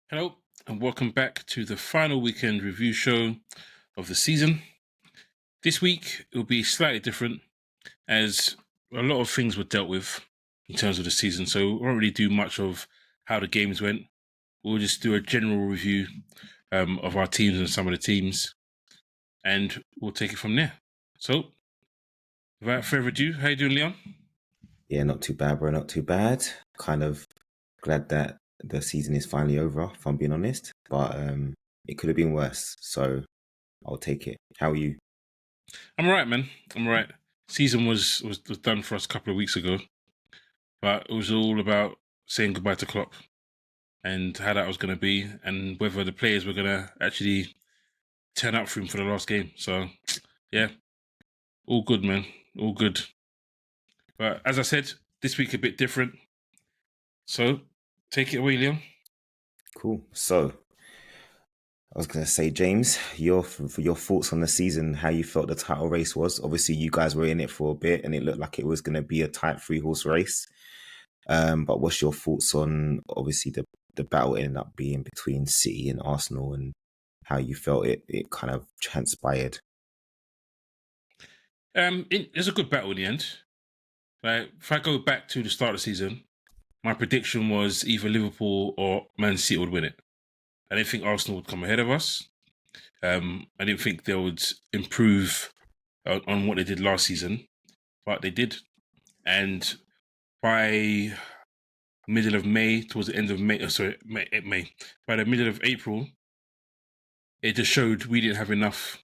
Hello, and welcome back to the final weekend review show of the season. This week, it will be slightly different as a lot of things were dealt with in terms of the season, so we won't really do much of how the games went. We'll just do a general review of our teams and some of the teams, and we'll take it from there. So, without further ado, how you doing, Leon? Yeah, not too bad, bro. Not too bad. Kind of glad that the season is finally over, if I'm being honest. But it could have been worse, so I'll take it. How are you? I'm alright, man. I'm alright. Season was done for us a couple of weeks ago, but it was all about saying goodbye to Klopp and how that was going to be, and whether the players were going to actually turn up for him for the last game. So, yeah, all good, man. All good. But as I said, this week a bit different. So, take it away, Leon. Cool. So I was gonna say, James, your thoughts on the season, how you felt the title race was. Obviously, you guys were in it for a bit, and it looked like it was gonna be a tight 3-horse race. But what's your thoughts on obviously the battle ended up being between City and Arsenal, and how you felt it kind of transpired? It's a good battle in the end. Like, if I go back to the start of the season, my prediction was either Liverpool or Man City would win it. I didn't think Arsenal would come ahead of us. I didn't think they would improve on what they did last season, but they did. And by middle of May, towards the end of May, May. By the middle of April, it just showed we didn't have enough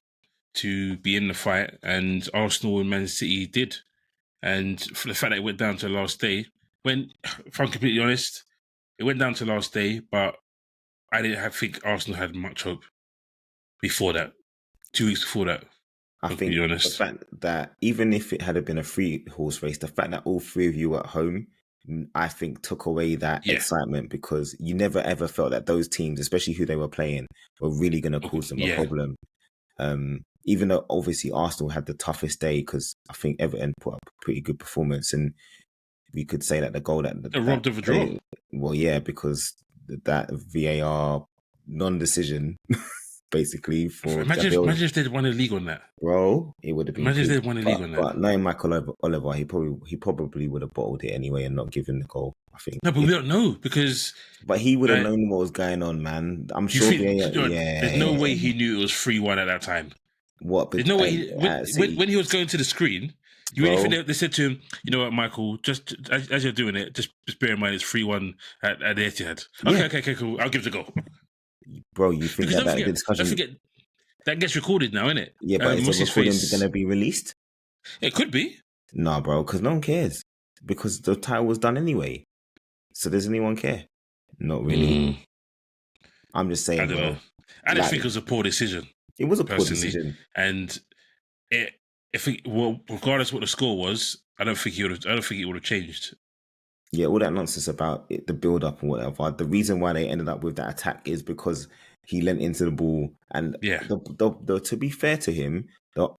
to be in the fight, and Arsenal and Man City did. And for the fact that it went down to the last day, if I'm completely honest, it went down to the last day, but I didn't think Arsenal had much hope before that. 2 weeks before that, I I'm think completely the honest. fact that even if it had been a 3-horse race, the fact that all three of you were at home, I think took away that excitement, because you never ever felt that those teams, especially who they were playing, were really going to cause them a problem. Even though obviously Arsenal had the toughest day, because I think Everton put up a pretty good performance, and we could say that the goal that robbed of a draw. Well, yeah, because that VAR non-decision. Basically, for imagine if they'd won the league on that, bro, it would have been. Imagine if they'd won the league on that. But knowing Michael Oliver, he probably would have bottled it anyway and not given the goal, I think. No, but we don't know, because. But he would have known what was going on, man. I'm sure. There's no way he knew it was 3-1 at that time. What? There's no way when he was going to the screen. You really think they said to him, "You know what, Michael? Just as you're doing it, just bear in mind it's 3-1 at the Etihad." Yeah. Okay, cool. I'll give it a go. Bro, you think because that discussion? Don't forget that gets recorded now, innit? Yeah, but is the recording going to be released? It could be. No, bro, because no one cares, because the title was done anyway. So does anyone care? Not really. I'm just saying, I don't know. I just think it was a poor decision. It was a poor decision, and regardless of what the score was, I don't think it would have changed. Yeah, all that nonsense about the build up and whatever. The reason why they ended up with that attack is because he leant into the ball, and to be fair to him,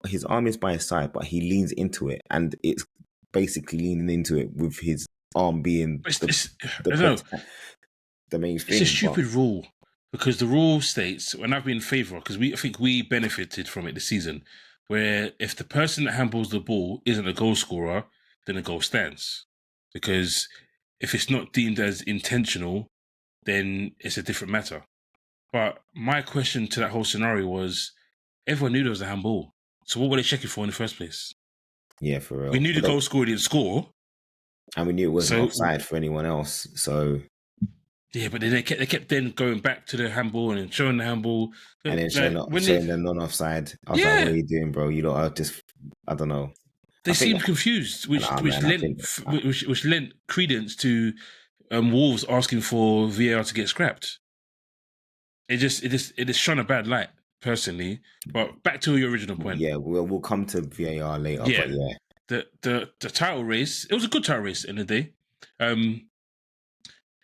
his arm is by his side, but he leans into it, and it's basically leaning into it with his arm being the main thing. It's a stupid rule, because the rule states, and I've been in favour, because I think we benefited from it this season, where if the person that handles the ball isn't a goal scorer, then the goal stands. Because if it's not deemed as intentional, then it's a different matter. But my question to that whole scenario was, everyone knew there was a handball. So what were they checking for in the first place? Yeah, for real. We knew the goal scorer didn't score. And we knew it wasn't offside for anyone else. So... Yeah, but then they kept then going back to the handball and showing the handball. And then showing the non-offside. I was like, what are you doing, bro? You know, I don't know. They seemed confused, which lent credence to Wolves asking for VAR to get scrapped. It just shone a bad light, personally. But back to your original point. Yeah, we'll come to VAR later. Yeah, but yeah. The title race, it was a good title race in the day.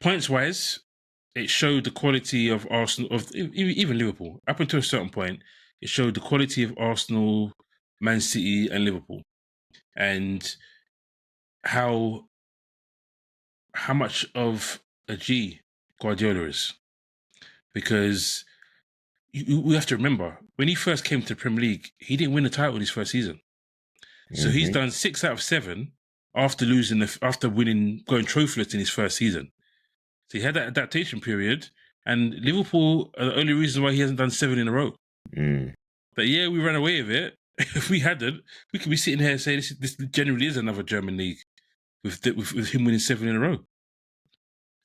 Points wise, it showed the quality of Arsenal, of even Liverpool. Up until a certain point, it showed the quality of Arsenal, Man City, and Liverpool, and how much of a G Guardiola is. because we have to remember when he first came to the Premier League, he didn't win the title in his first season. So he's done 6 out of 7 after going trophyless in his first season. So he had that adaptation period, and Liverpool are the only reason why he hasn't done 7 in a row. But yeah, we ran away with it. If we hadn't, we could be sitting here and saying this generally is another German league with him winning 7 in a row.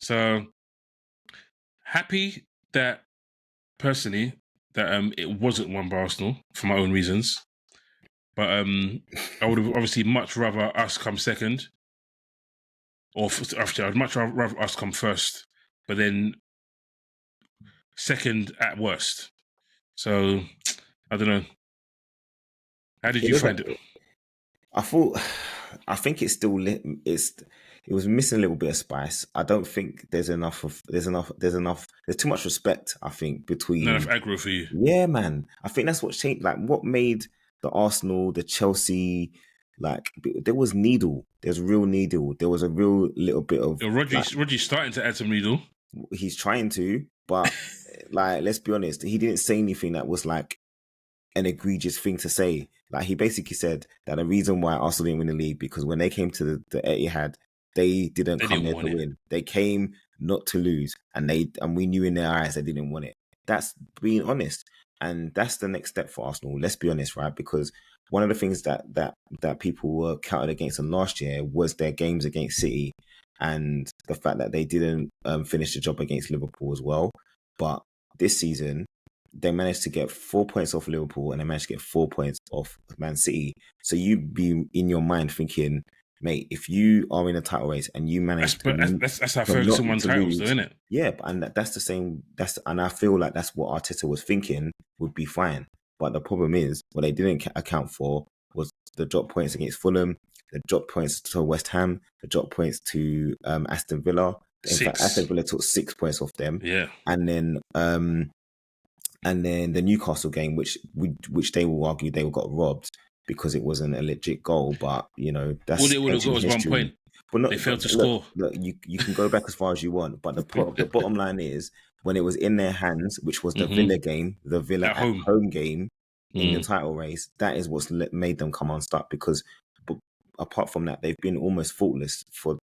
So happy that personally that it wasn't won by Arsenal for my own reasons. But I would have obviously much rather us come second, or actually I'd much rather us come first, but then second at worst. So I don't know. How did you find it? I think it's still it was missing a little bit of spice. I don't think there's too much respect, I think, between Not enough aggro for you. Yeah, man. I think that's what changed, like what made the Arsenal, the Chelsea, like there was needle. There's real needle. There was a real little bit of Rodri's starting to add some needle. He's trying to, but like let's be honest, he didn't say anything that was like an egregious thing to say. Like he basically said that the reason why Arsenal didn't win the league because when they came to the Etihad, they didn't come there to win. They came not to lose, and we knew in their eyes they didn't want it. That's being honest, and that's the next step for Arsenal. Let's be honest, right? Because one of the things that people were counted against them last year was their games against City, and the fact that they didn't finish the job against Liverpool as well. But this season, they managed to get 4 points off Liverpool and they managed to get 4 points off Man City. So you'd be in your mind thinking, mate, if you are in a title race and you manage that's how Ferguson won titles, though, isn't it? Yeah, and that's the same. And I feel like that's what Arteta was thinking would be fine. But the problem is, what they didn't account for was the drop points against Fulham, the drop points to West Ham, the drop points to Aston Villa. In fact, Aston Villa took 6 points off them. Yeah, and then the Newcastle game, which they will argue they got robbed because it wasn't a legit goal. But you know, that's all they would have got was 1 point. But they failed to score. Look, you can go back as far as you want, but the bottom line is when it was in their hands, which was the Villa game, the Villa at home game in the title race, that is what's made them come unstuck. Because apart from that, they've been almost faultless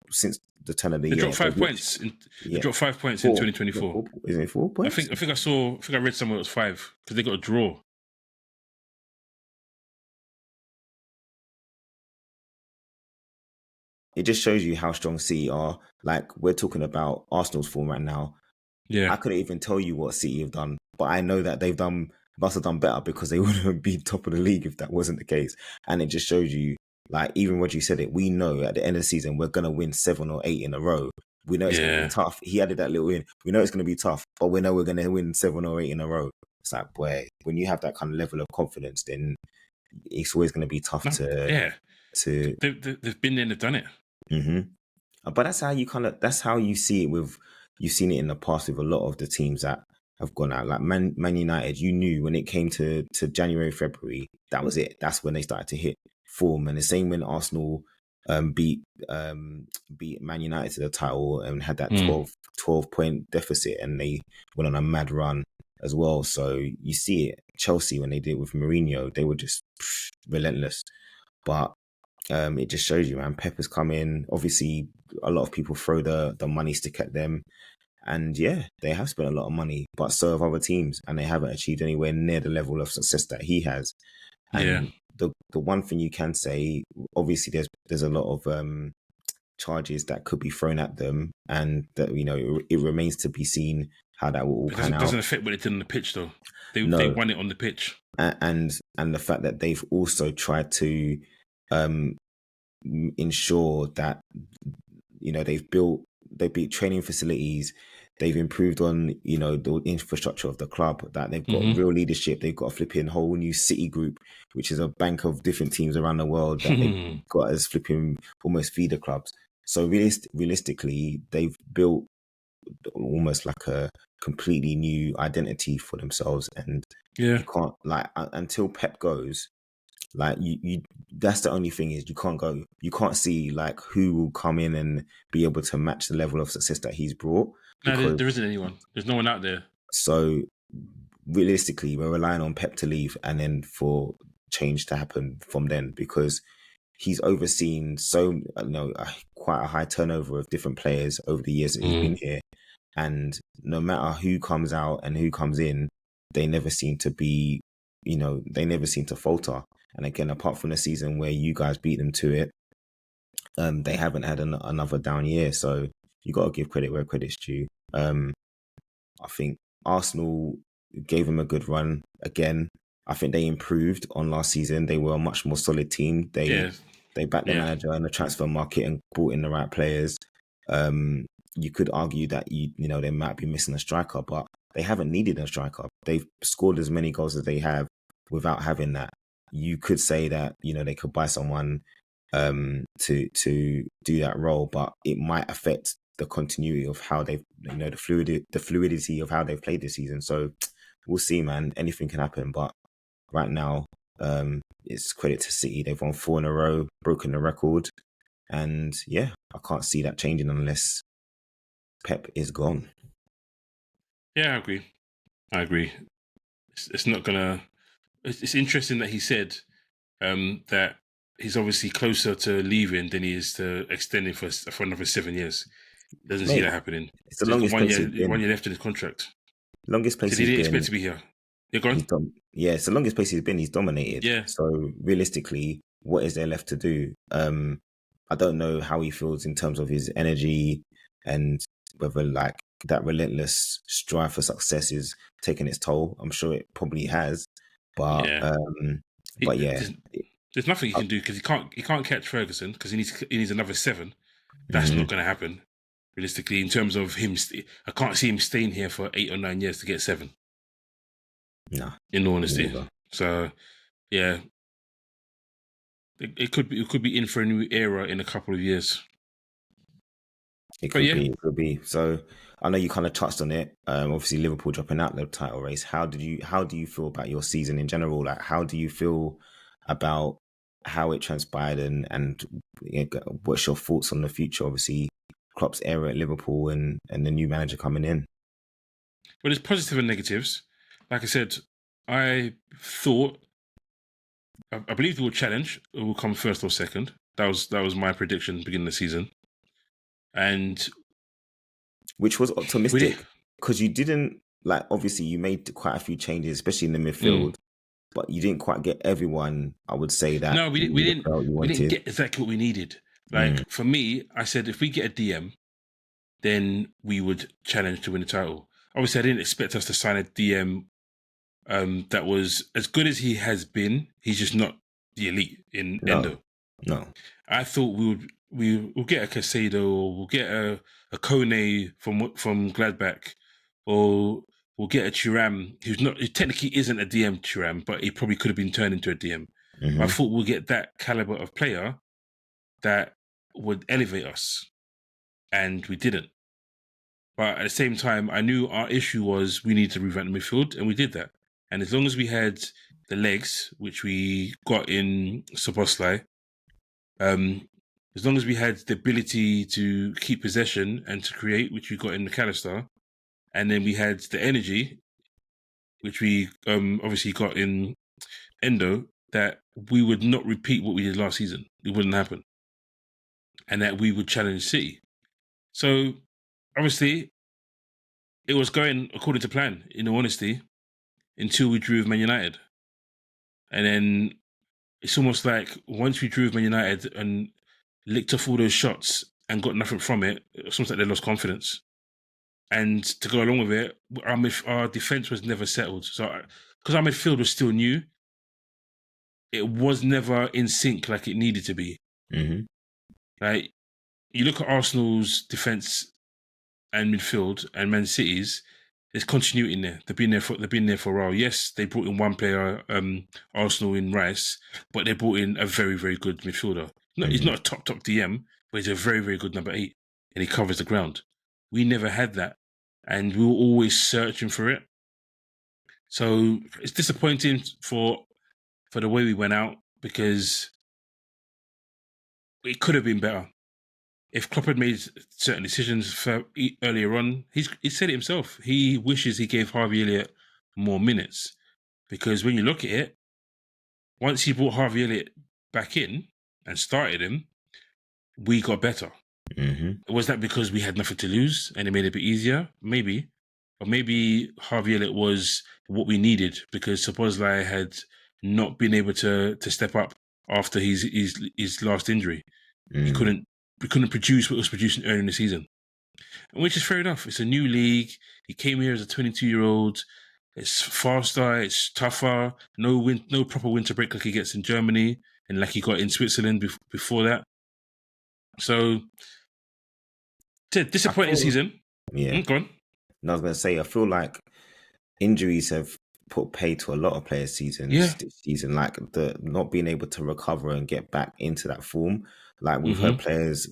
since the turn of the year. They dropped 5 points. They dropped 5 points in 2024. Is it 4 points? I think I read somewhere it was 5 because they got a draw. It just shows you how strong City are. Like we're talking about Arsenal's form right now. Yeah, I couldn't even tell you what City have done, but I know that must have done better because they wouldn't be top of the league if that wasn't the case. And it just shows you, like even Roger said it, we know at the end of the season we're gonna win 7 or 8 in a row. We know it's gonna be tough. He added that little in. We know it's gonna be tough, but we know we're gonna win 7 or 8 in a row. It's like, boy, when you have that kind of level of confidence, then it's always gonna be tough to. They've been there and they've done it. Mm-hmm. But that's how you see it you've seen it in the past with a lot of the teams that have gone out. Like Man United, you knew when it came to January, February, that was it. That's when they started to hit form. And the same when Arsenal beat Man United to the title and had that 12 point deficit and they went on a mad run as well. So you see it. Chelsea, when they did it with Mourinho, they were just relentless. But it just shows you, man. Pep has come in. Obviously, a lot of people throw the money stick at them. And yeah, they have spent a lot of money, but so have other teams. And they haven't achieved anywhere near the level of success that he has. And the one thing you can say, obviously, there's a lot of charges that could be thrown at them. And that, you know, it remains to be seen how that will all pan out. It doesn't affect what they did on the pitch, though. They won it on the pitch. And the fact that they've also tried to ensure that, you know, they've built training facilities, they've improved on, you know, the infrastructure of the club, that they've got real leadership, they've got a flipping whole new City group, which is a bank of different teams around the world that they've got as flipping almost feeder clubs. So realistically, they've built almost like a completely new identity for themselves, and you can't, like, until Pep goes, like you that's the only thing, is you can't see like who will come in and be able to match the level of success that he's brought. No, there isn't anyone. There's no one out there. So realistically, we're relying on Pep to leave and then for change to happen from then, because he's overseen quite a high turnover of different players over the years that he's been here. And no matter who comes out and who comes in, they never seem to be, they never seem to falter. And again, apart from the season where you guys beat them to it, they haven't had another down year. So you got to give credit where credit's due. I think Arsenal gave them a good run again. I think they improved on last season. They were a much more solid team. They backed the manager in the transfer market and brought in the right players. You could argue that they might be missing a striker, but they haven't needed a striker. They've scored as many goals as they have without having that. You could say that they could buy someone to do that role, but it might affect the continuity of how they've the fluidity of how they've played this season. So we'll see, man. Anything can happen, but right now it's credit to City. They've won 4 in a row, broken the record, and yeah, I can't see that changing unless Pep is gone. Yeah, I agree. It's not gonna. It's interesting that he said that he's obviously closer to leaving than he is to extending for another 7 years. Doesn't see Mate, that happening. it's the So he's got longest place he's been. 1 year left in his contract. Longest place So he he's didn't been. expect to be here. You're gone? Yeah, it's the longest place he's been. He's dominated. Yeah. So realistically, what is there left to do? I don't know how he feels in terms of his energy and whether like that relentless strive for success is taking its toll. I'm sure it probably has, but Yeah. yeah, There's nothing he can do because he can't catch Ferguson because he needs another 7. That's mm-hmm. not going to happen realistically in terms of him. I can't see him staying here for 8 or 9 years to get 7. No, in all honesty. neither. So yeah, it could be in for a new era in a couple of years. It could be. So I know you kind of touched on it. Obviously Liverpool dropping out the title race. How do you feel about your season in general? Like, how do you feel about how it transpired and what's your thoughts on the future? Obviously, Klopp's era at Liverpool and the new manager coming in. Well, there's positive and negatives. Like I said, I believe they will challenge. It will come first or second. That was my prediction beginning of the season, and which was optimistic because you didn't obviously you made quite a few changes, especially in the midfield, but you didn't quite get everyone. I would say that no, we didn't get exactly what we needed. Like for me, I said if we get a DM, then we would challenge to win the title. Obviously, I didn't expect us to sign a DM that was as good as he has been. He's just not the elite in Endo. No, I thought we'll get a Casado, or we'll get a Kone from Gladbach, or we'll get a Thuram who technically isn't a DM Thuram, but he probably could have been turned into a DM. Mm-hmm. I thought we'll get that caliber of player that would elevate us, and we didn't. But at the same time, I knew our issue was we need to revamp the midfield, and we did that. And as long as we had the legs, which we got in Szoboszlai, as long as we had the ability to keep possession and to create, which we got in McAllister, and then we had the energy, which we obviously got in Endo, that we would not repeat what we did last season. It wouldn't happen. And that we would challenge City. So, obviously, it was going according to plan, in all honesty, until we drew with Man United. And then it's almost like once we drew with Man United and licked off all those shots and got nothing from it, it's almost like they lost confidence. And to go along with it, our defense was never settled. So, because our midfield was still new, it was never in sync like it needed to be. Mm-hmm. Like, you look at Arsenal's defense and midfield and Man City's, there's continuity in there. They've been there for a while. Yes, they brought in one player, Arsenal in Rice, but they brought in a very, very good midfielder. No, he's not a top DM, but he's a very, very good number 8, and he covers the ground. We never had that, and we were always searching for it. So it's disappointing for the way we went out, because it could have been better. if Klopp had made certain decisions earlier on, he said it himself. He wishes he gave Harvey Elliott more minutes, because when you look at it, once he brought Harvey Elliott back in and started him, we got better. Mm-hmm. Was that because we had nothing to lose and it made it a bit easier? Maybe. Or maybe Harvey Elliott was what we needed because Szoboszlai had not been able to step up after his last injury. He couldn't produce what was producing earlier in the season, which is fair enough. It's a new league. He came here as a 22-year-old. It's faster. It's tougher. No proper winter break like he gets in Germany and like he got in Switzerland before that. So, disappointing season. Yeah. Go on. And I was going to say, I feel like injuries have put pay to a lot of players' seasons this season, like the not being able to recover and get back into that form. Like we've heard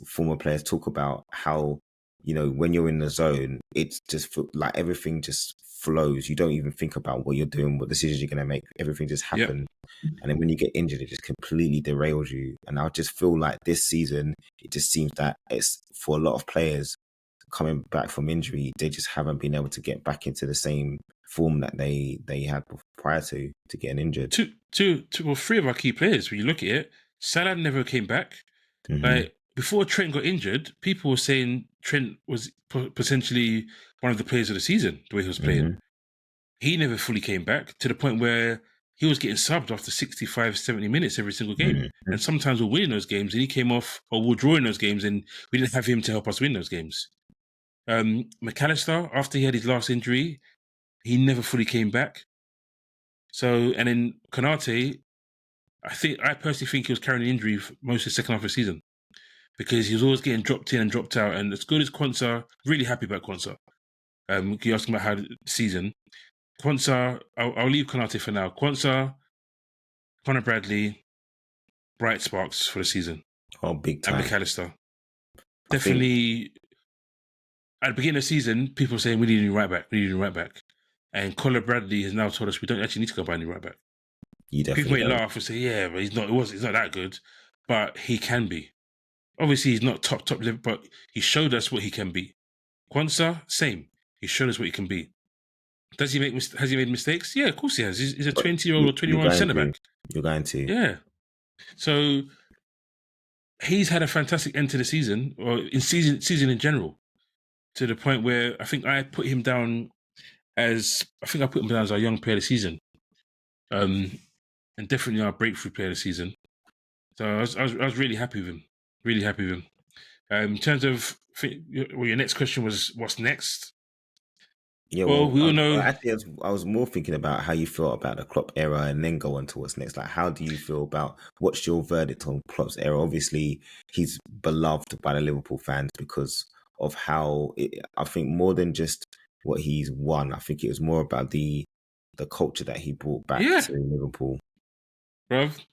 former players talk about how, when you're in the zone, it's just like everything just flows. You don't even think about what you're doing, what decisions you're going to make. Everything just happens. And then when you get injured, it just completely derails you. And I just feel like this season, it just seems that it's for a lot of players coming back from injury, they just haven't been able to get back into the same form that they had prior to getting injured. Three of our key players, when you look at it, Salah never came back. Mm-hmm. Like before Trent got injured, people were saying Trent was potentially one of the players of the season, the way he was playing. Mm-hmm. He never fully came back to the point where he was getting subbed after 65, 70 minutes every single game. Mm-hmm. And sometimes we're winning those games and he came off, or we're drawing those games and we didn't have him to help us win those games. McAllister, after he had his last injury, he never fully came back. So, and then Konate, I personally think he was carrying an injury for most of the second half of the season because he was always getting dropped in and dropped out. And as good as Quansah, really happy about Quansah. You ask about how the season. Quansah, I'll leave Konate for now. Quansah, Conor Bradley, bright sparks for the season. Oh, big time. And McAllister. Definitely, at the beginning of the season, people were saying we need a new right back. And Conor Bradley has now told us we don't actually need to go buy a new right back. People may laugh and say, yeah, but he's not that good. But he can be. Obviously, he's not top level, but he showed us what he can be. Quansah, same. He showed us what he can be. Has he made mistakes? Yeah, of course he has. He's a 20-year-old or 21-year-old centre-back. You're going to. Yeah. So he's had a fantastic end to the season, or in season in general, to the point where I think I put him down as our young player of the season. And definitely our breakthrough player of the season. So I was really happy with him. Really happy with him. In terms of, your next question was, what's next? Yeah, well, we all know. Actually, I was more thinking about how you feel about the Klopp era, and then go on to what's next. Like, how do you feel about what's your verdict on Klopp's era? Obviously, he's beloved by the Liverpool fans because of how I think more than just what he's won. I think it was more about the culture that he brought back to Liverpool. Bruv,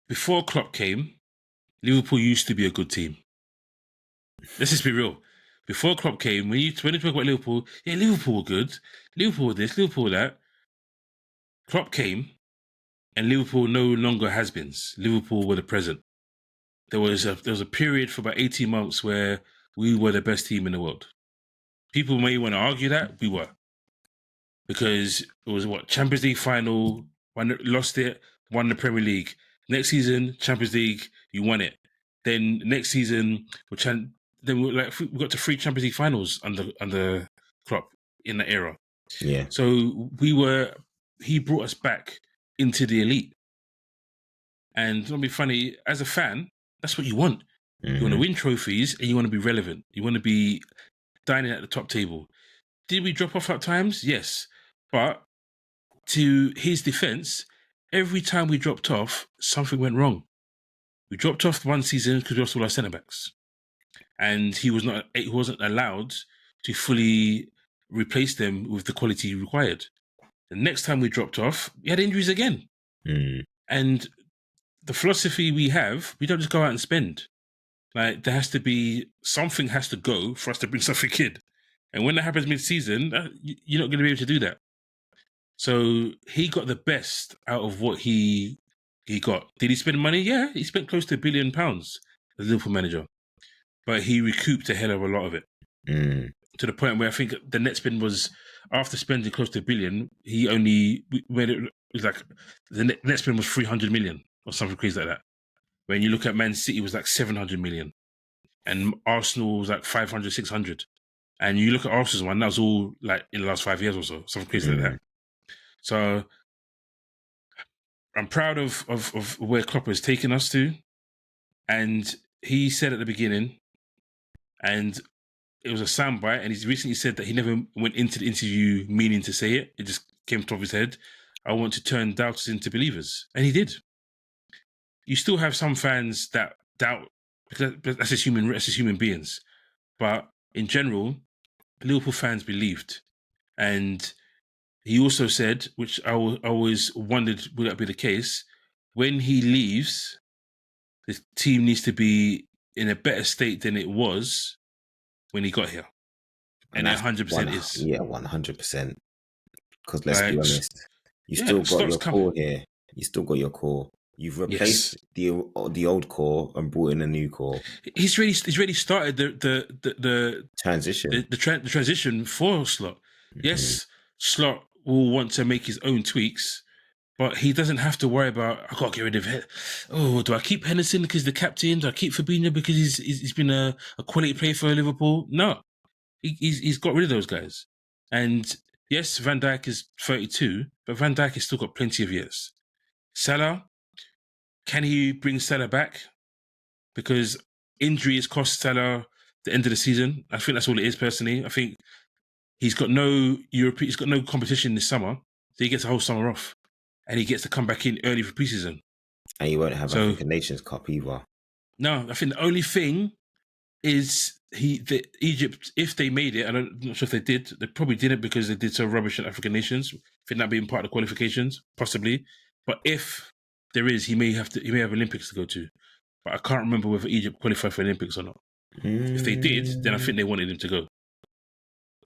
before Klopp came, Liverpool used to be a good team. Let's just be real. Before Klopp came, when you talk about Liverpool, yeah, Liverpool were good. Liverpool were this, Liverpool were that. Klopp came, and Liverpool no longer has-beens. Liverpool were the present. There was a period for about 18 months where we were the best team in the world. People may want to argue that we were, because it was Champions League final, lost it, won the Premier League. Next season, Champions League, you won it. Then next season, we got to 3 Champions League finals under Klopp in that era. Yeah. So he brought us back into the elite. And it'll be funny, as a fan, that's what you want. Mm-hmm. You want to win trophies and you want to be relevant. You want to be dining at the top table. Did we drop off at times? Yes. But to his defense, every time we dropped off, something went wrong. We dropped off one season because we lost all our centre-backs. And he wasn't allowed to fully replace them with the quality required. The next time we dropped off, we had injuries again. Mm. And the philosophy we have, we don't just go out and spend. Like, something has to go for us to bring something in. And when that happens mid-season, you're not going to be able to do that. So he got the best out of what he got. Did he spend money? Yeah, he spent close to £1 billion as Liverpool manager. but he recouped a hell of a lot of it. To the point where I think the net spend was, after spending close to $1 billion, he only, when it was like, the net spend was 300 million or something crazy like that. When you look at Man City, it was like 700 million. And Arsenal was like 500, 600. And you look at Arsenal's one, that was all like in the last 5 years or so, something crazy like that. So I'm proud of where Klopp has taken us to. And he said at the beginning, and it was a soundbite, and he's recently said that he never went into the interview meaning to say it. It just came top of his head. I want to turn doubters into believers. And he did. You still have some fans that doubt, because that's as human beings. But in general, Liverpool fans believed. And he also said, which I always wondered, would that be the case? When he leaves, the team needs to be in a better state than it was when he got here. And it 100% is. Yeah, 100%. Because let's be honest, you still got your core here. You still got your core. You've replaced the old core and brought in a new core. He's really started the transition. The transition for Slot. Yes, Slot will want to make his own tweaks, but he doesn't have to worry about, I got to get rid of it. Oh, do I keep Henderson because he's the captain? Do I keep Fabinho because he's been a quality player for Liverpool? No. He's got rid of those guys. And yes, Van Dijk is 32, but Van Dijk has still got plenty of years. Salah, can he bring Salah back? Because injury has cost Salah the end of the season. I think that's all it is, personally. I think he's got no competition this summer, so he gets a whole summer off. And he gets to come back in early for preseason. And you won't have African Nations Cup either. No, I think the only thing is Egypt, if they made it, I'm not sure if they did, they probably didn't because they did so rubbish in African Nations. I think that being part of the qualifications, possibly. But if there is, he may have Olympics to go to. But I can't remember whether Egypt qualified for Olympics or not. If they did, then I think they wanted him to go.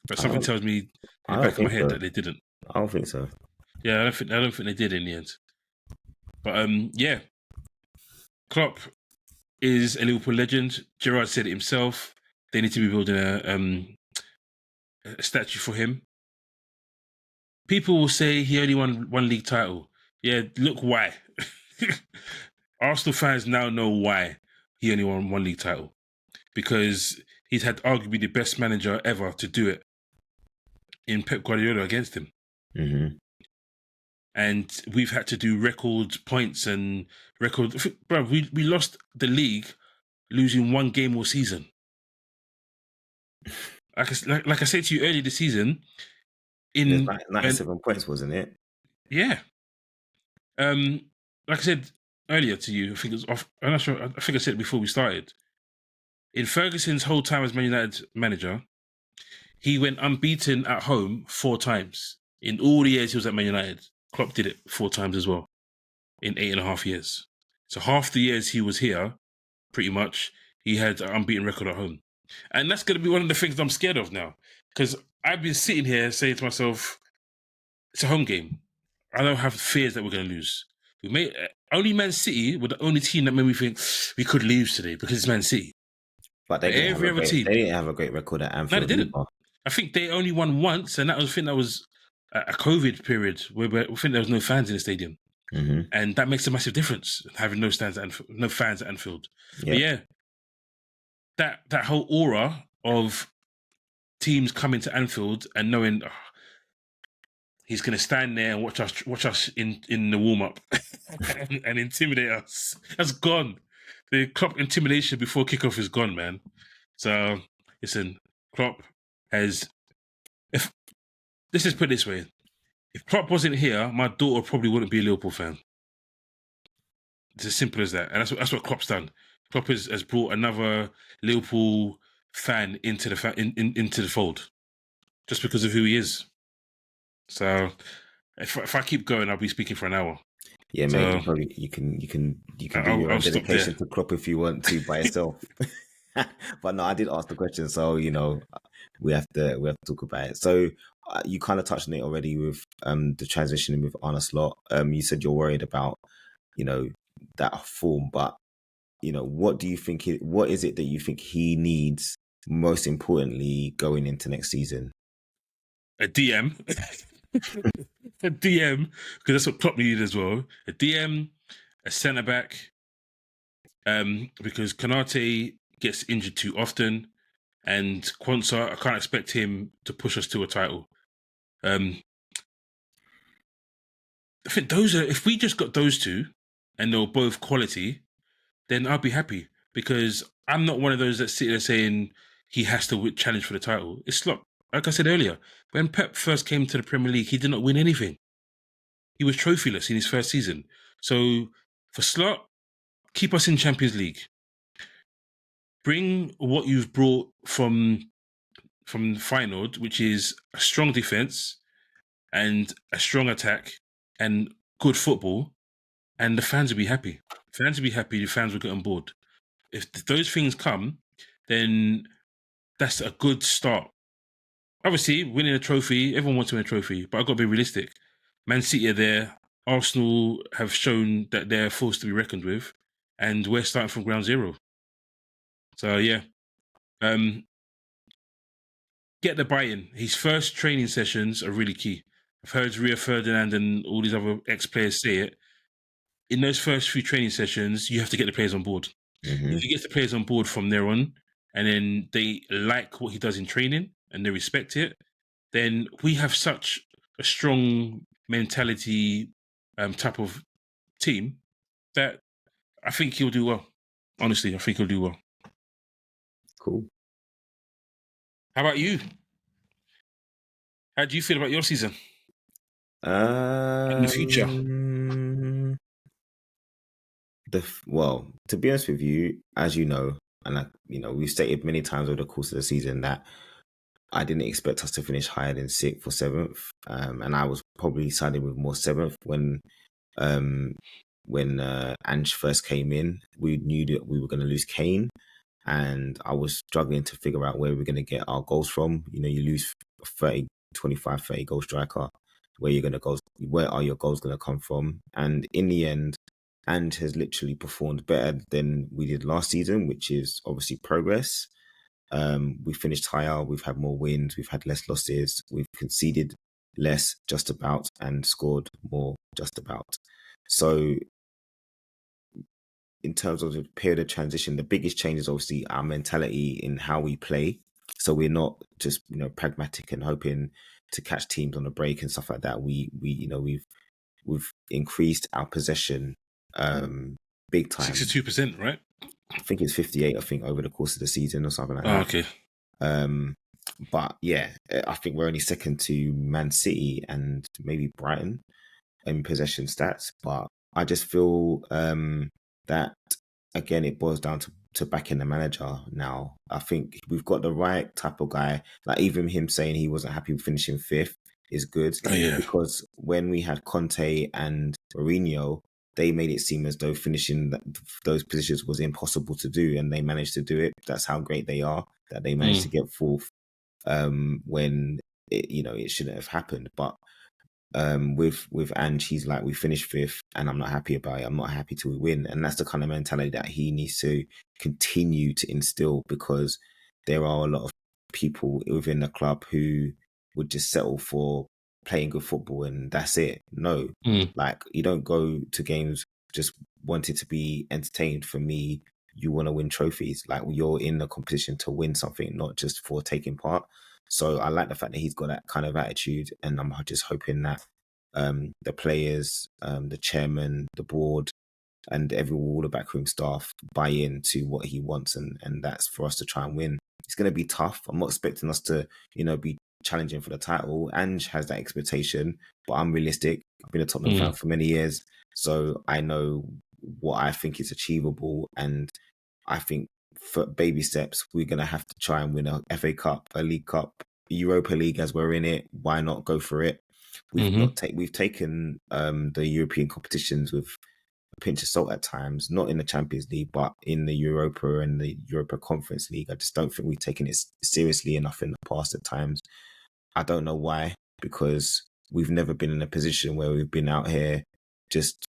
But something tells me in the back of my head that they didn't. I don't think so. Yeah, I don't think they did in the end. But yeah, Klopp is a Liverpool legend. Gerrard said it himself. They need to be building a statue for him. People will say he only won one league title. Yeah, look why. Arsenal fans now know why he only won one league title. Because he's had arguably the best manager ever to do it in Pep Guardiola against him. And we've had to do record points and record. Bro, we lost the league losing one game all season. Like I said to you earlier this season, in 97 points, wasn't it? Yeah. Like I said earlier to you, I think it was off. I'm not sure. I think I said it before we started. In Ferguson's whole time as Man United manager, he went unbeaten at home 4 times. In all the years he was at Man United, Klopp did it 4 times as well in 8.5 years. So half the years he was here, pretty much, he had an unbeaten record at home. And that's going to be one of the things I'm scared of now. Because I've been sitting here saying to myself, it's a home game. I don't have fears that we're going to lose. Only Man City were the only team that made me think we could lose today because it's Man City. But they didn't have a great record at Anfield. No, they didn't. I think they only won once, and that was a COVID period where I think there was no fans in the stadium, and that makes a massive difference having no fans at Anfield. Yeah. But that whole aura of teams coming to Anfield and knowing he's going to stand there and watch us in the warm up and intimidate us. That's gone. The Klopp intimidation before kickoff is gone, man. So listen, Klopp has. Let's just put it this way: if Klopp wasn't here, my daughter probably wouldn't be a Liverpool fan. It's as simple as that, and that's what Klopp's done. Klopp has brought another Liverpool fan into the fold, just because of who he is. So, if I keep going, I'll be speaking for an hour. Yeah, mate. So, you can do your own dedication to Klopp if you want to by yourself. But no, I did ask the question, so we have to talk about it. So you kind of touched on it already with the transitioning with Arne Slot. You said you're worried about that form, but what do you think? What is it that you think he needs most importantly going into next season? A DM. A DM, because that's what Klopp needed as well. A DM, a centre back, because Konate gets injured too often, and Quansah, I can't expect him to push us to a title. I think if we just got those two, and they're both quality, then I'll be happy, because I'm not one of those that sit there saying he has to challenge for the title. It's not, like I said earlier, when Pep first came to the Premier League, he did not win anything. He was trophyless in his first season. So for Slot, keep us in Champions League. Bring what you've brought from Feyenoord, which is a strong defense and a strong attack and good football, and the fans will be happy. Fans will be happy. The fans will get on board. If those things come, then that's a good start. Obviously, winning a trophy, everyone wants to win a trophy, but I've got to be realistic. Man City are there. Arsenal have shown that they're a force to be reckoned with, and we're starting from ground zero. So, yeah. Get the buy-in. His first training sessions are really key. I've heard Rio Ferdinand and all these other ex-players say it. In those first few training sessions, you have to get the players on board. Mm-hmm. If he gets the players on board from there on, and then they like what he does in training and they respect it, then we have such a strong mentality type of team that I think he'll do well. Honestly, I think he'll do well. Cool. How about you? How do you feel about your season and the future? Well, to be honest with you, as you know, and we've stated many times over the course of the season that I didn't expect us to finish higher than 6th or 7th, and I was probably siding with more 7th when Ange first came in. We knew that we were going to lose Kane, and I was struggling to figure out where we were going to get our goals from. You lose 30 goal striker. Where are your goals going to come from? And in the end, Ange has literally performed better than we did last season, which is obviously progress. We finished higher, we've had more wins, we've had less losses, we've conceded less just about and scored more just about. So in terms of the period of transition, the biggest change is obviously our mentality in how we play. So we're not just pragmatic and hoping to catch teams on a break and stuff like that. We've increased our possession big time. 62%, right? I think it's 58. I think over the course of the season or something like that. Okay. But yeah, I think we're only second to Man City and maybe Brighton in possession stats. But I just feel that again, it boils down to backing the manager now. I think we've got the right type of guy. Like even him saying he wasn't happy with finishing 5th is good. Oh, yeah. Because when we had Conte and Mourinho, they made it seem as though finishing those positions was impossible to do, and they managed to do it. That's how great they are, that they managed to get 4th when it shouldn't have happened. But with Ange, he's like, we finished 5th and I'm not happy about it. I'm not happy till we win. And that's the kind of mentality that he needs to continue to instill, because there are a lot of people within the club who would just settle for playing good football and that's it. No, like you don't go to games just wanting to be entertained. For me, you want to win trophies. Like you're in the competition to win something, not just for taking part. So I like the fact that he's got that kind of attitude, and I'm just hoping that the players, the chairman, the board, and all the backroom staff buy into what he wants, and that's for us to try and win. It's going to be tough. I'm not expecting us to, be challenging for the title. Ange has that expectation, but I'm realistic. I've been a Tottenham fan for many years, so I know what I think is achievable, and I think for baby steps, we're going to have to try and win a FA Cup, a League Cup, Europa League as we're in it. Why not go for it? We've taken the European competitions with a pinch of salt at times, not in the Champions League, but in the Europa and the Europa Conference League. I just don't think we've taken it seriously enough in the past at times. I don't know why, because we've never been in a position where we've been out here just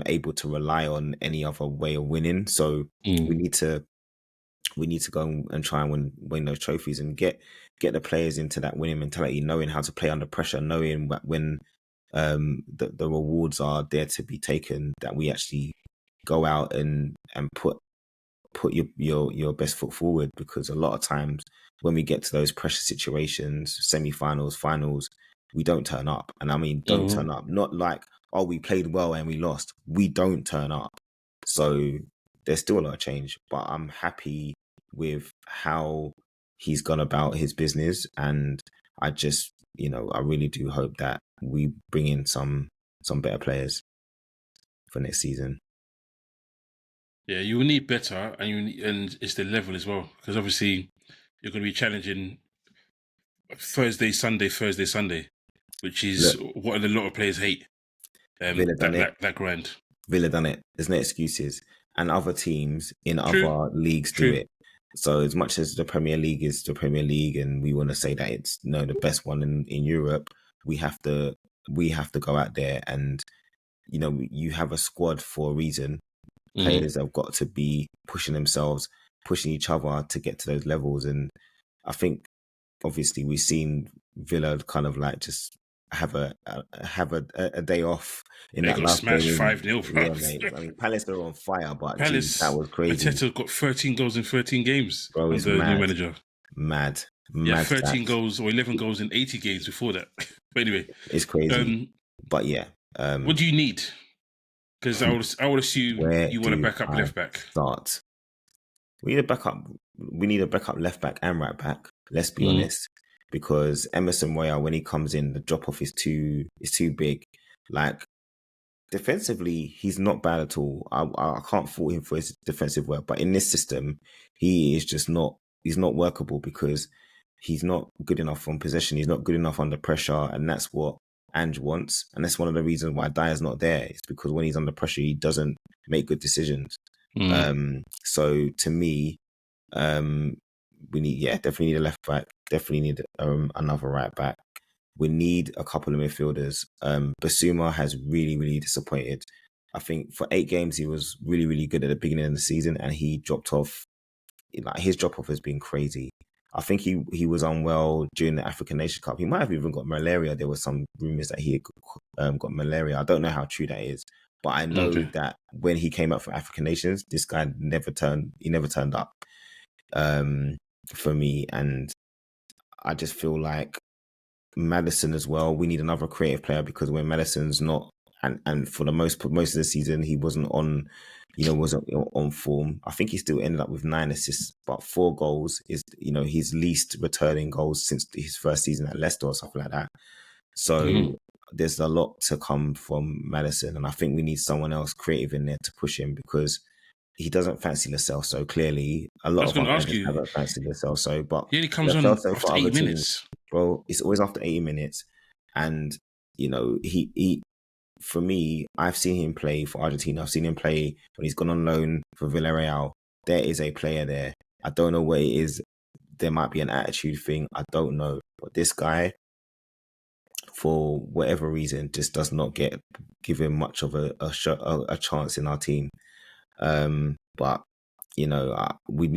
able to rely on any other way of winning. So we need to go and try and win those trophies and get the players into that winning mentality, knowing how to play under pressure, knowing when the rewards are there to be taken, that we actually go out and put your best foot forward. Because a lot of times when we get to those pressure situations, semi-finals, finals, we don't turn up. And I mean, don't turn up. Not like, oh, we played well and we lost. We don't turn up. So there's still a lot of change, but I'm happy with how he's gone about his business. And I just, I really do hope that we bring in some better players for next season. Yeah, you will need better, and it's the level as well, because obviously you're going to be challenging Thursday, Sunday, which is what a lot of players hate. Villa done it. That grind. Villa done it. There's no excuses, and other teams in True. other leagues do it. So as much as the Premier League is the Premier League, and we want to say that it's the best one in Europe, we have to go out there and you have a squad for a reason. Players have got to be pushing themselves, pushing each other to get to those levels. And I think obviously we've seen Villa kind of like just have a day off in that last game. Smashed 5-0, bro. Yeah, mate. I mean, Palace are on fire, but Palace, geez, that was crazy. Arteta got 13 goals in 13 games. Bro, he's under the new manager. Mad. Yeah, 13 goals or 11 goals in 80 games before that. But anyway, it's crazy. But yeah, what do you need? Because I would assume you want to back up left back. We need a backup. We need a backup left back and right back. Let's be honest, because Emerson Royale, when he comes in, the drop off is too big. Like defensively, he's not bad at all. I can't fault him for his defensive work, but in this system, he is just not. He's not workable because he's not good enough on possession. He's not good enough under pressure, and that's what Ange wants. And that's one of the reasons why Dyer's not there. It's because when he's under pressure, he doesn't make good decisions. So to me, we definitely need a left back, definitely need another right back. We need a couple of midfielders. Basuma has really, really disappointed. I think for 8 games he was really, really good at the beginning of the season, and he dropped off. Like his drop off has been crazy. I think he was unwell during the African Nation Cup. He might have even got malaria. There were some rumors that he had got malaria. I don't know how true that is, but I know that when he came up for African Nations, this guy never turned up for me. And I just feel like Maddison as well. We need another creative player, because when Maddison's not, and for the most of the season, he wasn't on. Wasn't on form. I think he still ended up with 9 assists, but 4 goals is, his least returning goals since his first season at Leicester or something like that. So there's a lot to come from Maddison, and I think we need someone else creative in there to push him, because he doesn't fancy Lo Celso. Clearly, a lot of our players haven't fancied Lo Celso, but he only comes on after 80 minutes. Bro, it's always after 80 minutes, and he. For me, I've seen him play for Argentina. I've seen him play when he's gone on loan for Villarreal. There is a player there. I don't know what it is. There might be an attitude thing. I don't know. But this guy, for whatever reason, just does not give him much of a chance in our team. But we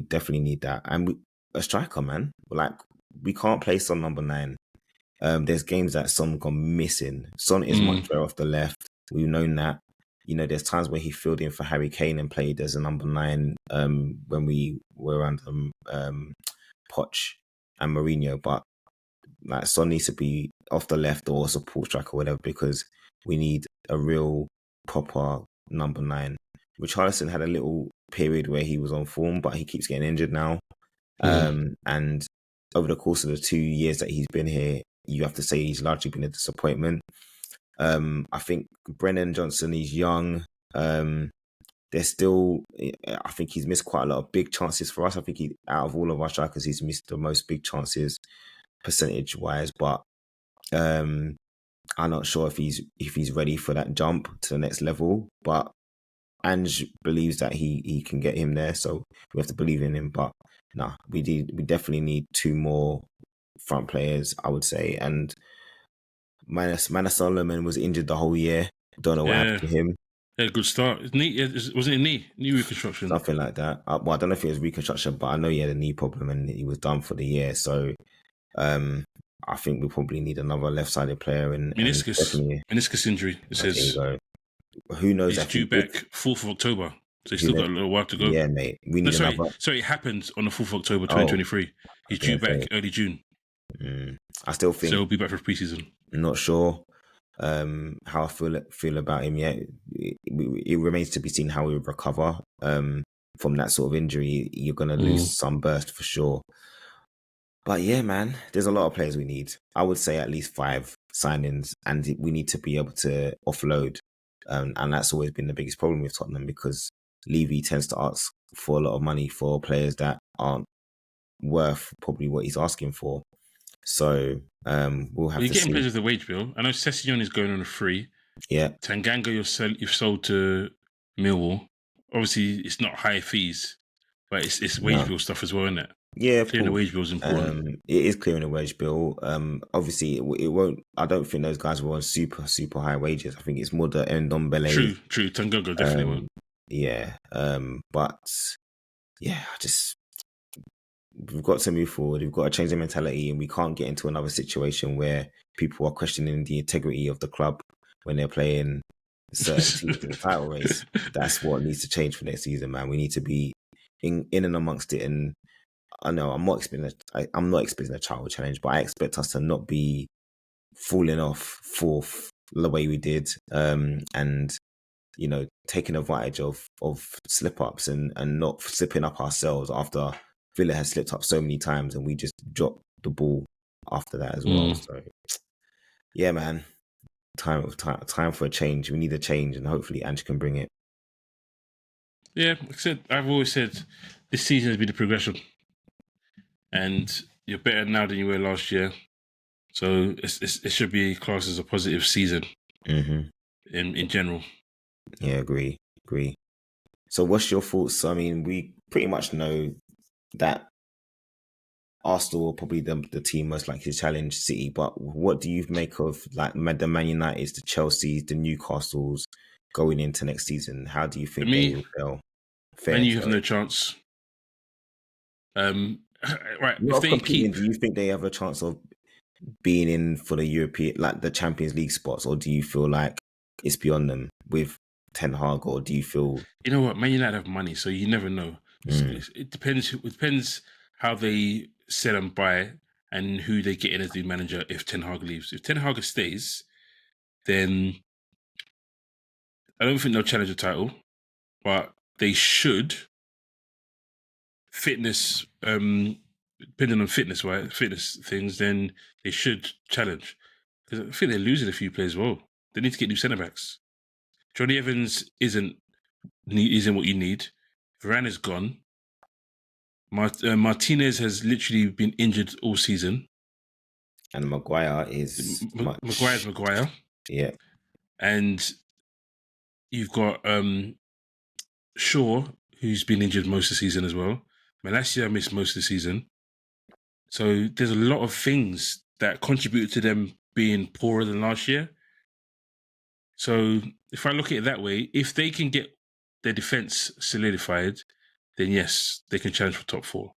definitely need that, and a striker, man. Like, we can't play Son number 9. There's games that Son gone missing. Son is much better off the left. We've known that. There's times where he filled in for Harry Kane and played as a number 9 when we were under Poch and Mourinho. But like, Son needs to be off the left or support striker or whatever, because we need a real proper number 9. Richarlison had a little period where he was on form, but he keeps getting injured now. And over the course of the 2 years that he's been here, you have to say he's largely been a disappointment. I think Brennan Johnson, he's young. There's still, I think he's missed quite a lot of big chances for us. I think out of all of our strikers, he's missed the most big chances percentage-wise. But I'm not sure if he's ready for that jump to the next level. But Ange believes that he can get him there, so we have to believe in him. But we definitely need 2 more front players, I would say. And Mana Solomon was injured the whole year. Don't know what Yeah, happened to him. yeah, good start. Wasn't it knee reconstruction? Something like that. Well, I don't know if it was reconstruction, but I know he had a knee problem and he was done for the year. So um, I think we probably need another left-sided player, and definitely Meniscus injury. It there you says go. Who knows? he's I due think back 4th of October, so he's who still knows? got a little while to go. Yeah, mate. We No, need another. sorry, it happened on the 4th of October, Oh, 2023. I He's was due gonna back say. early June, I still so think he'll be back for preseason. not sure how I feel about him yet. It remains to be seen how he will recover from that sort of injury. You're gonna lose some burst for sure. But yeah, man, there's a lot of players we need. I would say at least 5 signings, and we need to be able to offload. And that's always been the biggest problem with Tottenham because Levy tends to ask for a lot of money for players that aren't worth probably what he's asking for. So we'll have You're to getting see. players with the wage bill. I know Sessignon is going on a free. Yeah, Tanganga, you've sold to Millwall. Obviously, it's not high fees, but it's wage no. bill stuff as well, isn't it? Yeah, of Clearing the course. wage bill is important. It is clearing a wage bill. Obviously, it won't. I don't think those guys were on super high wages. I think it's more the Ndombele. True. Tanganga definitely Um, won't. yeah. But yeah, we've got to move forward. We've got to change the mentality, and we can't get into another situation where people are questioning the integrity of the club when they're playing certain teams in the title race. That's what needs to change for next season, man. We need to be in and amongst it. And I know I'm not expecting a title challenge, but I expect us to not be falling off fourth the way we did, and taking advantage of slip ups and not slipping up ourselves after Villa has slipped up so many times and we just dropped the ball after that as well. So yeah, man, time for a change. We need a change, and hopefully Ange can bring it. Yeah, I've always said this season has been a progression, and you're better now than you were last year. So it should be classed as a positive season in general. Yeah, agree. So what's your thoughts? I mean, we pretty much know that Arsenal are probably the team most likely to challenge City, but what do you make of like the Man Uniteds, the Chelseas, the Newcastles going into next season? How do you For think they me, will Man, fare? you have Sorry. no chance. Right, if Not of they competing, keep, do you think they have a chance of being in for the European, like the Champions League spots, or do you feel like it's beyond them with Ten Hag, or do you feel? you know what, Man United have money, so you never know. Mm, It depends. It depends how they sell and buy and who they get in as the manager. If Ten Hag leaves, if Ten Hag stays, then I don't think they'll challenge the title, but they should. Fitness, depending on fitness things, then they should challenge. Because I think they're losing a few players as well. They need to get new centre backs. Johnny Evans isn't what you need. Varane is gone. Martinez has literally been injured all season. and Maguire is Maguire's much. Maguire. Yeah, And you've got Shaw, who's been injured most of the season as well. Malacia missed most of the season. So there's a lot of things that contributed to them being poorer than last year. So if I look at it that way, if they can get their defence solidified, then yes, they can challenge for top 4.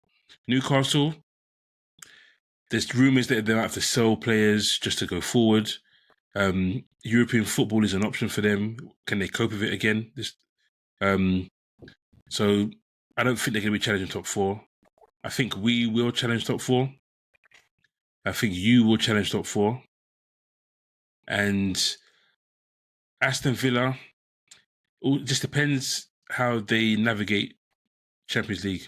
Newcastle, there's rumours that they might have to sell players just to go forward. European football is an option for them. Can they cope with it again? So I don't think they're going to be challenging top 4. I think we will challenge top 4. I think you will challenge top 4. And Aston Villa, it just depends how they navigate Champions League.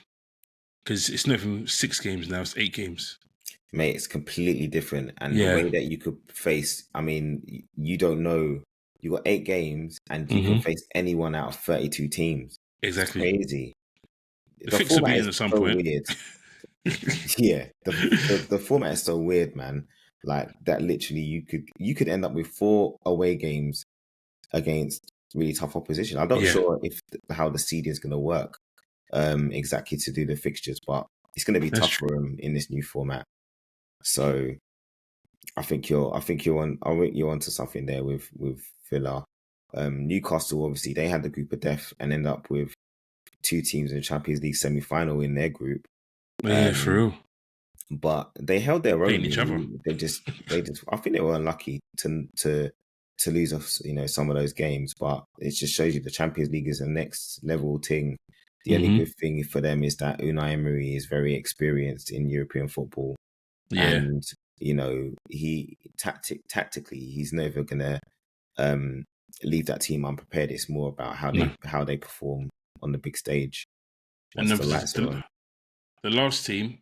Because it's not even 6 games now, it's 8 games. mate, it's completely different. And the Yeah. way that you could face, I mean, you don't know. You got 8 games, and you can face anyone out of 32 teams. Exactly. It's crazy. The The fix will format be in is at some so point. weird. Yeah, the format is so weird, man. Like that, literally, you could end up with 4 away games against really tough opposition. I'm not sure if how the seeding is going to work exactly to do the fixtures, but it's going to be That's tough true. for them in this new format. So I think you're onto something there with Villa. Newcastle, obviously, they had the group of death and end up with 2 teams in the Champions League semi-final in their group. Yeah, for real. But they held their Playing own. each other. Really. They just. I think they were unlucky to lose us, some of those games. But it just shows you the Champions League is the next level thing. The only good thing for them is that Unai Emery is very experienced in European football, Yeah. and he tactically he's never gonna leave that team unprepared. It's more about how they perform on the big stage And once the lights are on. the last team,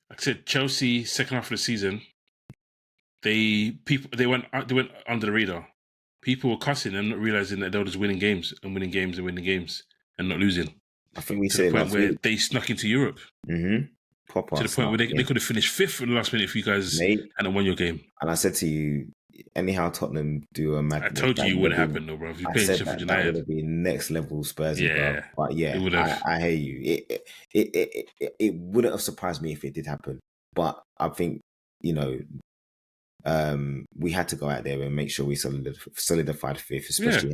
like I said, Chelsea, second half of the season, they went under the radar. People were cussing and not realizing that they were just winning games and winning games and winning games and not losing. I think we to said the it point last where week. they snuck into Europe. Proper To the point where they could have finished fifth in the last minute if you guys hadn't won your game. And I said to you, anyhow Tottenham do a mad. I told you it wouldn't happen, though, bro. If you're playing Sheffield United, that would have been next level Spursy, bro. But yeah, it would have. I hear you. It wouldn't have surprised me if it did happen. But I think we had to go out there and make sure we solidified fifth, especially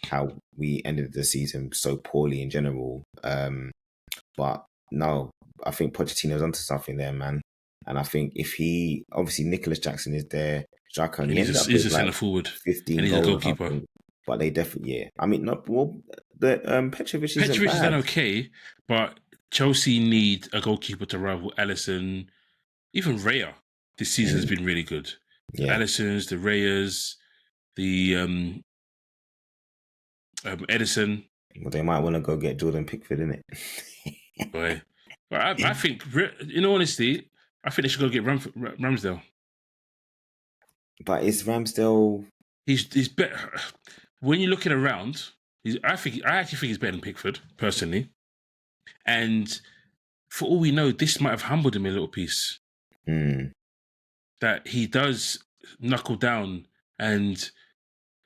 how we ended the season so poorly in general. But no, I think Pochettino's onto something there, man. And I think if obviously Nicholas Jackson is there, striker, and he's a centre forward, 15 and he's goals, a goalkeeper. But they definitely, I mean, Petrovic has done okay, but Chelsea need a goalkeeper to rival Alisson. Even Raya this season has been really good. The Alissons, the Rayas, the Edison. Well, they might want to go get Jordan Pickford, innit? Boy. But I think, in all honesty, I think they should go get Ramsdale. But is Ramsdale... He's better. When you're looking around, I actually think he's better than Pickford, personally. And for all we know, this might have humbled him a little piece. That he does knuckle down and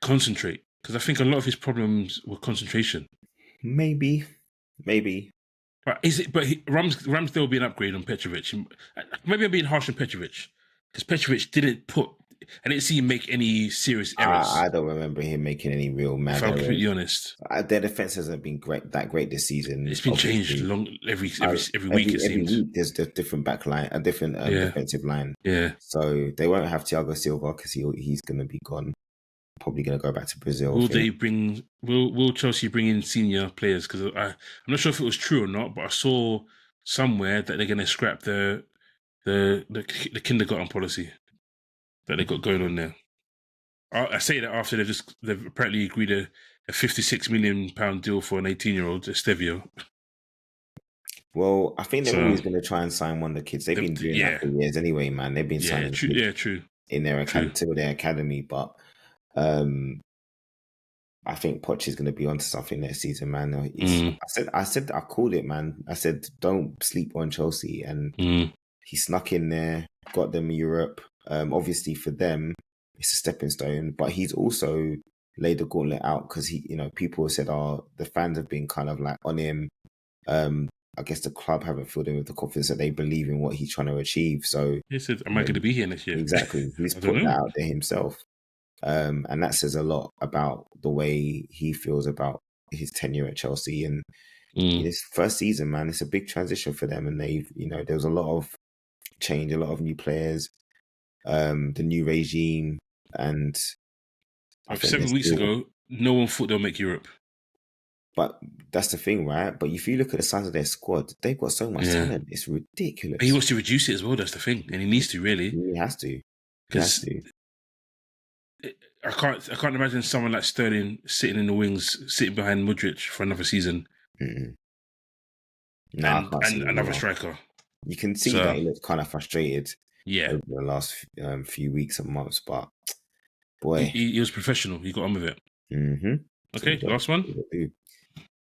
concentrate. Because I think a lot of his problems were concentration. Maybe. But Ramsdale will be an upgrade on Petrovic. Maybe I'm being harsh on Petrovic. Because Petrovic I didn't see him make any serious errors. I don't remember him making any real mad errors. If I'm completely honest. Their defense hasn't been that great this season. It's been changed every week, it seems. Every week there's a different back line, a different defensive line. Yeah. So they won't have Thiago Silva because he's going to be gone. Probably going to go back to Brazil. Will Chelsea bring in senior players? Because I'm not sure if it was true or not, but I saw somewhere that they're going to scrap the kindergarten policy that they got going on there. I say that after they've apparently agreed a £56 million deal for an 18-year-old, Estevio. Well, I think they're always going to try and sign one of the kids. They've been doing that for years anyway, man. They've been signing true. In their academy, but I think Poch is going to be onto something next season, man. I called it, man. I said, don't sleep on Chelsea, and he snuck in there, got them Europe. Obviously for them, it's a stepping stone, but he's also laid the gauntlet out because people have said, the fans have been kind of like on him. I guess the club haven't filled in with the confidence that they believe in what he's trying to achieve. So he said, am I going to be here next year? Exactly. He's put that out there himself. And that says a lot about the way he feels about his tenure at Chelsea. And in his first season, man, it's a big transition for them. And there was a lot of change, a lot of new players, the new regime. And 7 weeks ago, no one thought they'll make Europe. But that's the thing, right? But if you look at the size of their squad, they've got so much talent. It's ridiculous. But he wants to reduce it as well. That's the thing. And he needs to, really. He has to. Because I can't imagine someone like Sterling sitting in the wings, sitting behind Mudryk for another season. No, and another striker. You can see that he looks kind of frustrated over the last few weeks and months, but boy. He was professional. He got on with it. Okay, so last one.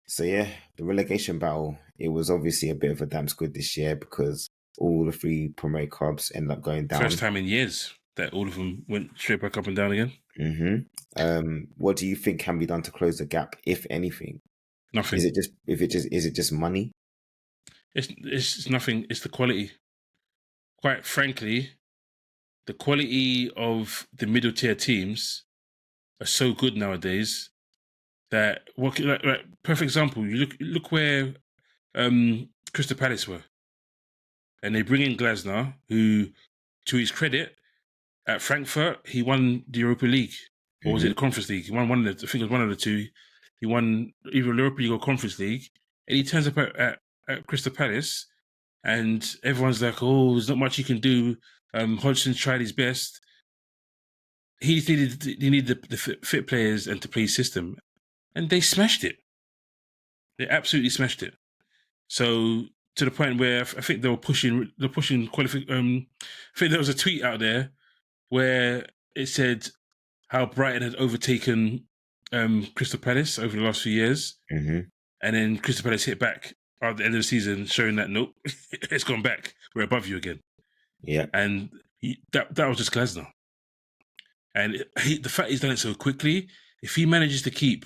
So the relegation battle, it was obviously a bit of a damn squid this year because all the 3 Premier clubs ended up going down. First time in years that all of them went straight back up and down again. What do you think can be done to close the gap, if anything? Nothing. Is it just money? It's nothing. It's the quality. Quite frankly, the quality of the middle tier teams are so good nowadays that like perfect example. You look where Crystal Palace were, and they bring in Glasner, who, to his credit, at Frankfurt he won the Europa League, or was it the Conference League? He won one of the. I think it was one of the two. He won either Europa League or Conference League, and he turns up at Crystal Palace, and everyone's like, "Oh, there's not much he can do." Hodgson's tried his best. He needed the fit players and to play his system, and they smashed it. They absolutely smashed it. So to the point where I think they were pushing qualification. I think there was a tweet out there where it said how Brighton had overtaken Crystal Palace over the last few years, and then Crystal Palace hit back at the end of the season, showing that nope, it's gone back. We're above you again. Yeah, and that was just Glasner. And the fact he's done it so quickly, if he manages to keep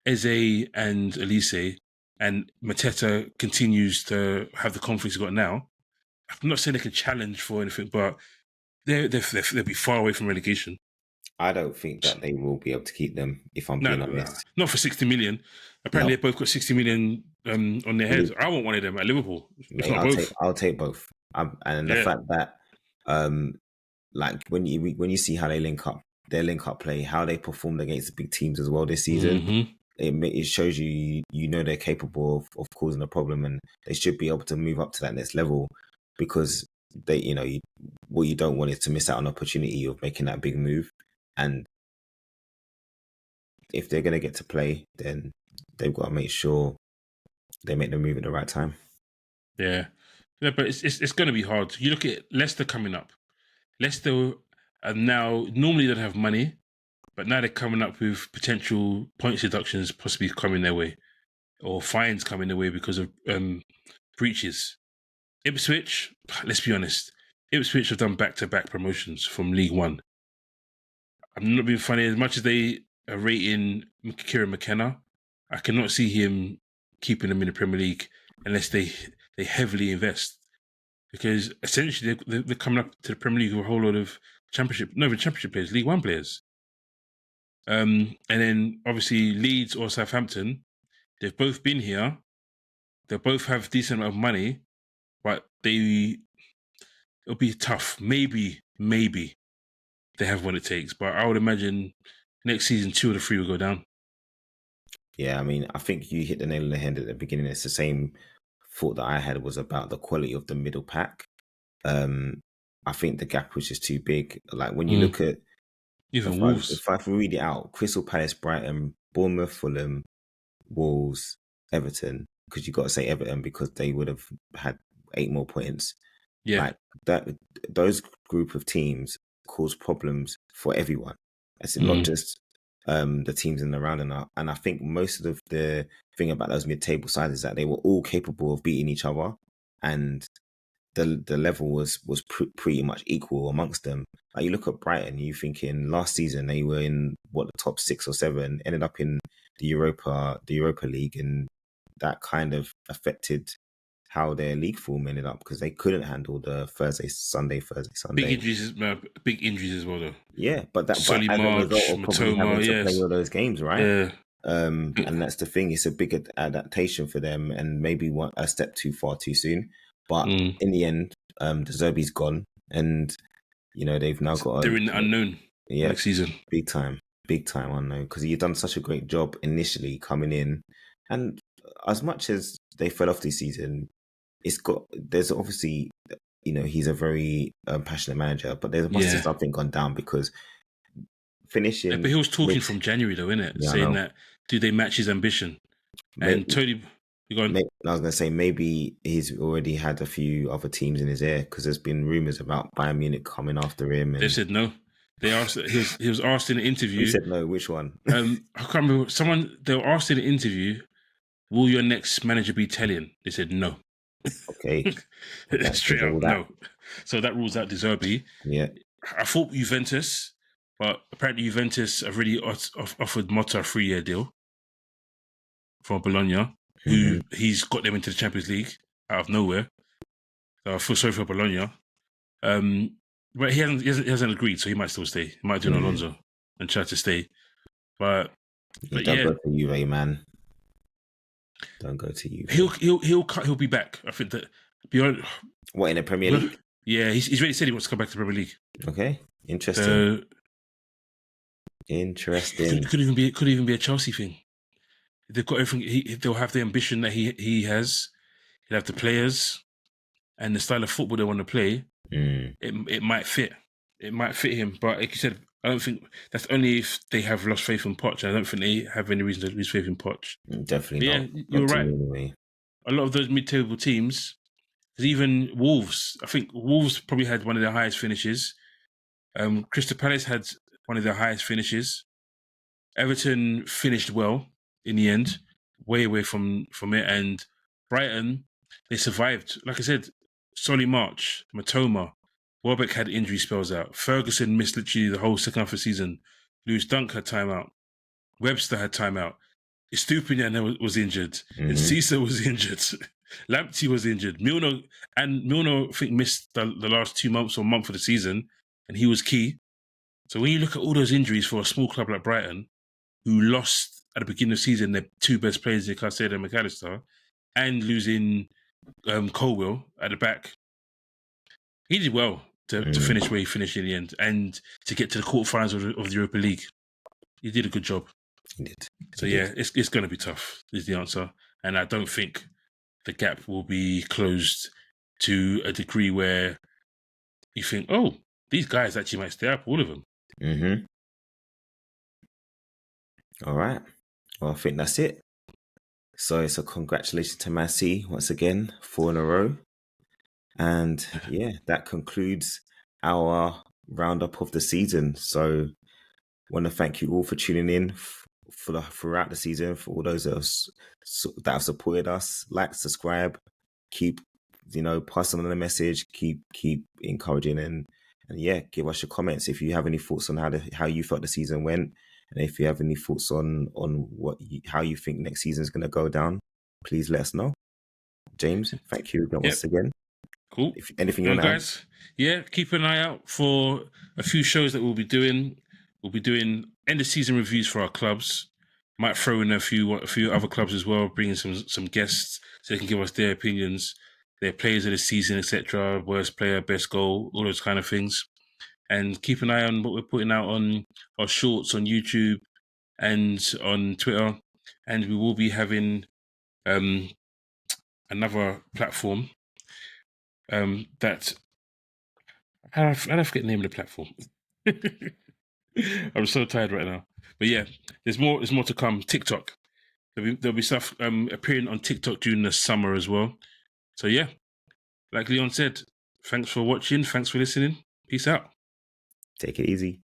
Eze and Elise, and Mateta continues to have the confidence he's got now, I'm not saying they can challenge for anything, but they'll be far away from relegation. I don't think that they will be able to keep them, if I'm being honest. Not for 60 million. Apparently, They both got 60 million on their heads. I want one of them at Liverpool. Mate, I'll take both. And the fact that, like when you see how they link up, their link up play, how they performed against the big teams as well this season, it shows you know they're capable of causing a problem, and they should be able to move up to that next level, because they, what you don't want is to miss out on an opportunity of making that big move. And if they're going to get to play, then they've got to make sure they make the move at the right time. Yeah, but it's going to be hard. You look at Leicester coming up. Leicester are now, normally they don't have money, but now they're coming up with potential points deductions possibly coming their way, or fines coming their way because of breaches. Ipswich, let's be honest, Ipswich have done back-to-back promotions from League One. I'm not being funny. As much as they are rating Kieran McKenna, I cannot see him keeping them in the Premier League unless they heavily invest. Because essentially they're coming up to the Premier League with a whole lot of Championship players, League One players. And then obviously Leeds or Southampton, they've both been here. They both have decent amount of money, but it'll be tough. Maybe they have what it takes, but I would imagine next season 2 of the 3 will go down. Yeah, I mean, I think you hit the nail on the head at the beginning. It's the same thought that I had, was about the quality of the middle pack. I think the gap was just too big. Like when you look at even Wolves, if I read it out, Crystal Palace, Brighton, Bournemouth, Fulham, Wolves, Everton, because you got to say Everton because they would have had 8 more points. Yeah, like those group of teams cause problems for everyone. It's not just the teams in the round and I think most of the thing about those mid-table sides is that they were all capable of beating each other, and the level was pretty much equal amongst them. Like you look at Brighton, you thinking last season they were in the top 6 or 7, ended up in the Europa League, and that kind of affected how their league form ended up, because they couldn't handle the Thursday Sunday. Big injuries as well though. Yeah, but as Solly a March, result of probably having to play all those games, right? Yeah. And that's the thing. It's a big adaptation for them, and maybe a step too far too soon. But in the end, De Zerbi's gone, and they've now got. They're in the unknown next season. Big time unknown, because you've done such a great job initially coming in, and as much as they fell off this season, there's obviously, he's a very passionate manager, but there must have something gone down, because finishing. Yeah, but he was talking from January though, innit? Yeah, saying that, do they match his ambition? And Tony, I was going to say, maybe he's already had a few other teams in his ear, because there's been rumours about Bayern Munich coming after him. And they said no. They asked. He was asked in an interview. Who said no? Which one? I can't remember. They were asked in an interview, "Will your next manager be Italian?" They said no. Okay. Straight up no. So that rules out De Zerbi. Yeah. I thought Juventus, but apparently Juventus have really offered Motta a 3-year deal from Bologna, who he's got them into the Champions League out of nowhere. So I feel sorry for Bologna. But he hasn't agreed, so he might still stay. He might do an Alonso and try to stay. But You don't go to Juve, man. Don't go to Juve. He'll be back. I think that beyond what in the Premier League. Yeah, he's already said he wants to come back to the Premier League. Okay, interesting. So, interesting. Could even be a Chelsea thing. They've got everything. They'll have the ambition that he has. He'll have the players and the style of football they want to play. It might fit. It might fit him. But like you said, I don't think that's only if they have lost faith in Poch. I don't think they have any reason to lose faith in Poch. Definitely not. Yeah, you're right. Anyway. A lot of those mid-table teams, because even Wolves, I think Wolves probably had one of their highest finishes. Crystal Palace had one of their highest finishes. Everton finished well in the end, way away from it. And Brighton, they survived. Like I said, Solly March, Matoma, Welbeck had injury spells out. Ferguson missed literally the whole second half of the season. Lewis Dunk had time out. Webster had time out. Estupiñán was injured. And Cesar was injured. Lamptey was injured. Milner, I think, missed the last 2 months or month of the season, and he was key. So when you look at all those injuries for a small club like Brighton, who lost at the beginning of the season their two best players, Caicedo and McAllister, and losing Colwill at the back, he did well to finish where he finished in the end and to get to the quarterfinals of the Europa League. He did a good job. He did. So it's going to be tough, is the answer. And I don't think the gap will be closed to a degree where you think, oh, these guys actually might stay up, all of them. All right. Well, I think that's it. So congratulations to Man City once again, 4 in a row. And yeah, that concludes our roundup of the season. So I want to thank you all for tuning in throughout the season, for all those that have supported us. Like, subscribe, keep passing on the message, keep encouraging, and yeah, give us your comments if you have any thoughts on how you felt the season went, and if you have any thoughts on how you think next season is going to go down, please let us know. James, thank you once again. Cool. If anything you want to add? Guys, yeah, keep an eye out for a few shows that we'll be doing. We'll be doing end of season reviews for our clubs. Might throw in a few other clubs as well, bringing some guests so they can give us their opinions, their players of the season, etc. Worst player, best goal, all those kind of things. And keep an eye on what we're putting out on our shorts on YouTube and on Twitter. And we will be having another platform that I forget the name of the platform. I'm so tired right now. But yeah, there's more to come. TikTok. There'll be stuff appearing on TikTok during the summer as well. So yeah, like Leon said, thanks for watching. Thanks for listening. Peace out. Take it easy.